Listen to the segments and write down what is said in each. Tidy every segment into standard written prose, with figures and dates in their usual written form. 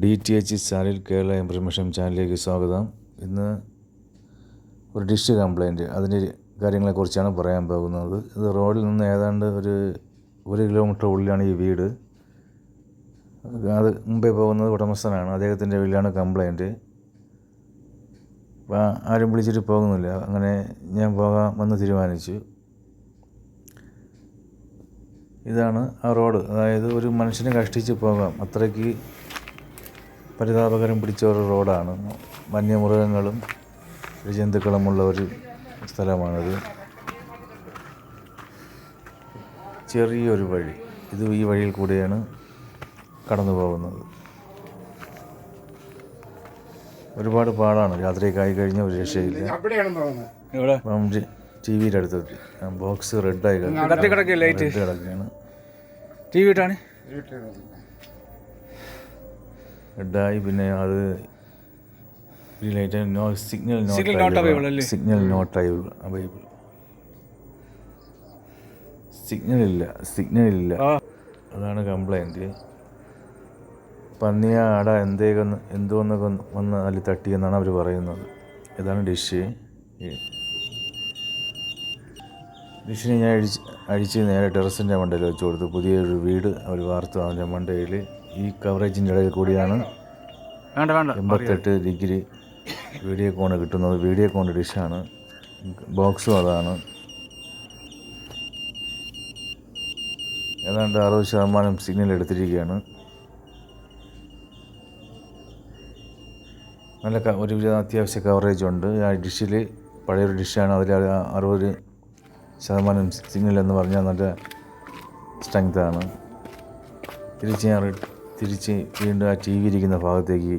DTH channel Kerala information ചാനലിലേക്ക് സ്വാഗതം. ഇന്ന് ഒരു ഡിഷ് കംപ്ലൈൻറ്റ്, അതിൻ്റെ കാര്യങ്ങളെക്കുറിച്ചാണ് പറയാൻ പോകുന്നത്. ഇത് റോഡിൽ നിന്ന് ഏതാണ്ട് ഒരു കിലോമീറ്റർ ഉള്ളിലാണ് ഈ വീട്. അത് മുമ്പേ പോകുന്നത് ഉടമസ്ഥനാണ്, അദ്ദേഹത്തിൻ്റെ വീട്ടിലാണ് കംപ്ലൈൻറ്റ്. അപ്പോൾ ആരും വിളിച്ചിട്ട് പോകുന്നില്ല. അങ്ങനെ ഞാൻ പോകാമെന്ന് തീരുമാനിച്ചു. ഇതാണ് ആ റോഡ്. അതായത് ഒരു മനുഷ്യനെ കഷ്ടിച്ച് പോകാം, അത്രയ്ക്ക് പരിതാപകരം പിടിച്ച ഒരു റോഡാണ്. വന്യമൃഗങ്ങളും ജന്തുക്കളുമുള്ള ഒരു സ്ഥലമാണിത്. ചെറിയൊരു വഴി, ഈ വഴിയിൽ കൂടിയാണ് കടന്നു പോകുന്നത്. ഒരുപാട് പാടാണ്. രാത്രിയൊക്കെ ആയി കഴിഞ്ഞ ഒരു രക്ഷയില്ല. TV-യുടെ അടുത്ത് ബോക്സ് റെഡായി കിടക്കുകയാണ്. റെഡായി, പിന്നെ അത് സിഗ്നൽ നോട്ട് അവൈലബിൾ. സിഗ്നലില്ല. അതാണ് കംപ്ലൈൻറ്റ്. പന്നിയ അട എന്തോന്നൊക്കെ വന്ന് അതിൽ തട്ടിയെന്നാണ് അവർ പറയുന്നത്. ഇതാണ് ഡിഷിനെ ഞാൻ അഴിച്ച് നേരെ ടെറസിൻ്റെ മണ്ടയിൽ വെച്ച് കൊടുത്തു. പുതിയൊരു വീട് അവർ വാർത്തു. അതിൻ്റെ മണ്ടയിൽ ഈ കവറേജിൻ്റെ ഇടയിൽ കൂടിയാണ് 88 ഡിഗ്രി വീഡിയോ കോൺ കിട്ടുന്നത്. വീഡിയോ കോൺ ഡിഷാണ്. ബോക്സും അതാണ്. ഏതാണ്ട് 60% സിഗ്നൽ എടുത്തിരിക്കുകയാണ്. നല്ല ഒരുവിധ അത്യാവശ്യ കവറേജ് ഉണ്ട് ആ ഡിഷിൽ. പഴയൊരു ഡിഷാണ്. അതിൽ 60% സിഗ്നൽ എന്ന് പറഞ്ഞാൽ നല്ല സ്ട്രെങ്താണ്. തിരിച്ച് വീണ്ടും ആ TV ഇരിക്കുന്ന ഭാഗത്തേക്ക്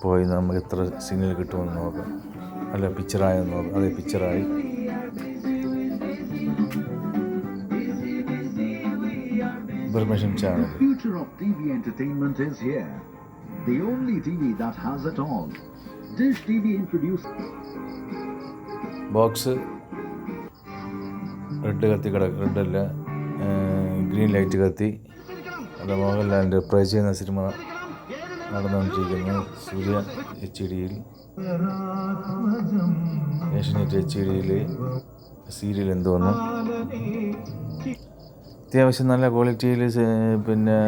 പോയി നമുക്ക് എത്ര സിഗ്നൽ കിട്ടുമെന്ന് നോക്കാം. അല്ല, പിക്ചറായെന്ന് നോക്കാം. അതെ, പിക്ചറായി. Information channel. The only TV that has it all. Dish TV introduced. Box റെഡല്ല, ഗ്രീൻ ലൈറ്റ് കത്തി. അത് മോഹൻലാലിൻ്റെ പ്രേ ചെയ്യുന്ന സിനിമ നടന്നുകൊണ്ടിരിക്കുന്നു. സൂര്യ HD-യിൽ, ഏഷ്യനെറ്റ് HD-യിൽ സീരിയൽ എന്തോന്നു. അത്യാവശ്യം നല്ല ക്വാളിറ്റിയിൽ പിന്നെ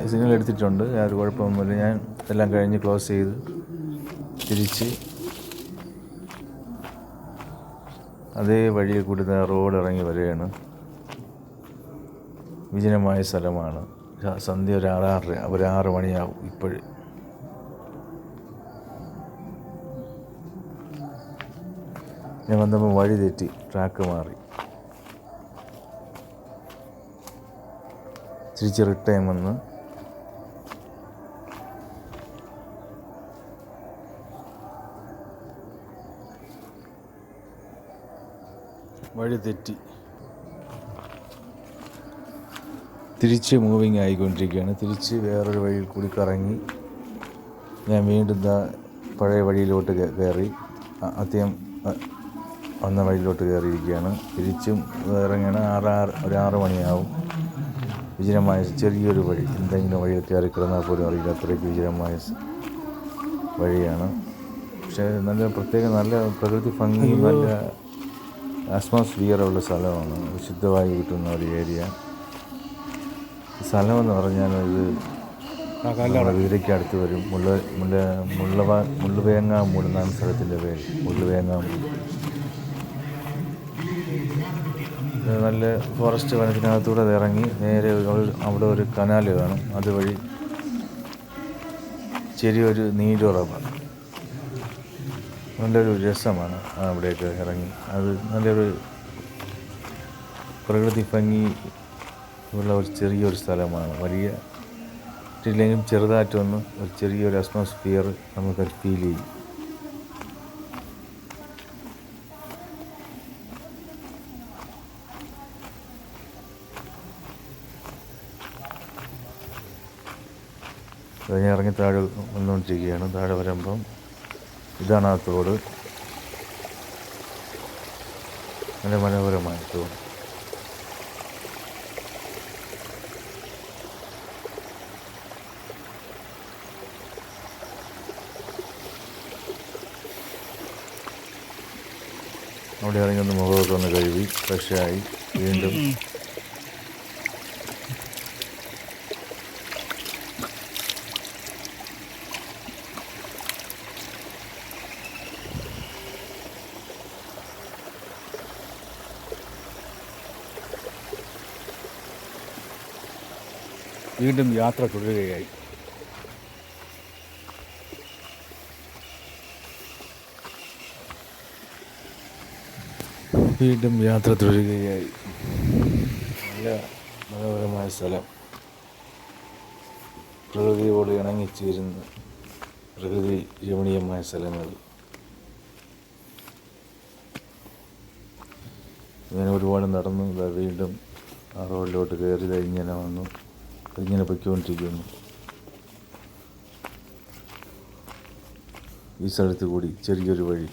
സിഗ്നൽ എടുത്തിട്ടുണ്ട്. യാതൊരു കുഴപ്പമൊന്നുമില്ല. ഞാൻ എല്ലാം കഴിഞ്ഞ് ക്ലോസ് ചെയ്ത് തിരിച്ച് അതേ വഴിയിൽ കൂടി റോഡ് ഇറങ്ങി വരികയാണ്. വിജനമായ സ്ഥലമാണ്. സന്ധ്യ ഒരു 6 മണിയാവും ഇപ്പോഴും. ഞാൻ വന്നപ്പോൾ വഴി തെറ്റി, ട്രാക്ക് മാറി. തിരിച്ച് റിട്ടേൺ വന്ന് വഴി തെറ്റി തിരിച്ച് മൂവിങ് ആയിക്കൊണ്ടിരിക്കുകയാണ്. തിരിച്ച് വേറൊരു വഴിയിൽ കൂടി കറങ്ങി ഞാൻ വീണ്ടും പഴയ വഴിയിലോട്ട് കയറി ആദ്യം വന്ന വഴിയിലോട്ട് കയറിയിരിക്കുകയാണ്. തിരിച്ചും ഇറങ്ങിയാണ്. 6 മണിയാവും. വിജനമായ ചെറിയൊരു വഴി. എന്തെങ്കിലും വഴിയിൽ കയറി കിടന്നാൽ പോലും അറിയില്ല, അത്രയ്ക്ക് വിജനമായ വഴിയാണ്. പക്ഷേ നല്ല പ്രകൃതി ഭംഗിയും നല്ല അറ്റ്മോസ്ഫിയറുള്ള സ്ഥലമാണ്. ശുദ്ധവായു കിട്ടുന്ന ഒരു ഏരിയ. സ്ഥലമെന്ന് പറഞ്ഞാൽ ഇത് വീടയ്ക്ക് അടുത്ത് വരും. മുള്ളുവേങ്ങാമൂട് എന്നാണ് സ്ഥലത്തിൻ്റെ പേര്. മുള്ളുവേങ്ങാമൂട്. നല്ല ഫോറസ്റ്റ് വനത്തിനകത്തൂടെ ഇറങ്ങി നേരെ അവിടെ ഒരു കനാൽ കാണും. അതുവഴി ചെറിയൊരു നീരുറവ. നല്ലൊരു രസമാണ് അവിടെയൊക്കെ ഇറങ്ങി. അത് നല്ലൊരു പ്രകൃതി ഭംഗി ഉള്ള ഒരു ചെറിയൊരു സ്ഥലമാണ്. വലിയ ഇല്ലെങ്കിലും ചെറുതായിട്ടൊന്ന് ഒരു ചെറിയൊരു അറ്റ്മോസ്ഫിയർ നമുക്കത് ഫീൽ ചെയ്യും. ഞാൻ ഇറങ്ങി താഴെ വന്നുകൊണ്ടിരിക്കുകയാണ്. താഴെ വരുമ്പം ഇതാണ് ആ തോട്. നല്ല മനോഹരമായ തോട്. അവിടെ ഇറങ്ങി ഒന്ന് മുഖമൊക്കെ ഒന്ന് കഴുകി ഫ്രഷായി വീണ്ടും യാത്ര തുടരുകയായി. നല്ല മനോഹരമായ സ്ഥലം, പ്രകൃതിയോട് ഇണങ്ങിച്ചേരുന്ന പ്രകൃതി രമണീയമായ സ്ഥലങ്ങൾ. ഞാൻ ഒരുപാട് നടന്നു വീണ്ടും ആ റോഡിലോട്ട് കയറി ഇങ്ങനെ വന്നു, ഇങ്ങനെ പൊയ്ക്കൊണ്ടിരിക്കുന്നു. ഈ സ്ഥലത്ത് കൂടി ചെറിയൊരു വഴി.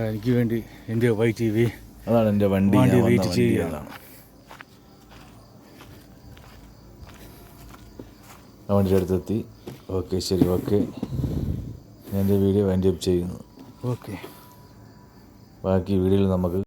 എനിക്ക് വേണ്ടി എൻ്റെ YTV അതാണ് എൻ്റെ വണ്ടി. വെയിറ്റ് ചെയ്യുകയാണ്. ആ വണ്ടിയുടെ അടുത്തെത്തി. ഓക്കെ, ശരി, ഓക്കെ. ഞാൻ എൻ്റെ വീഡിയോ വൈൻഡ് അപ്പ് ചെയ്യുന്നു. ഓക്കെ, ബാക്കി വീഡിയോയിൽ നമുക്ക്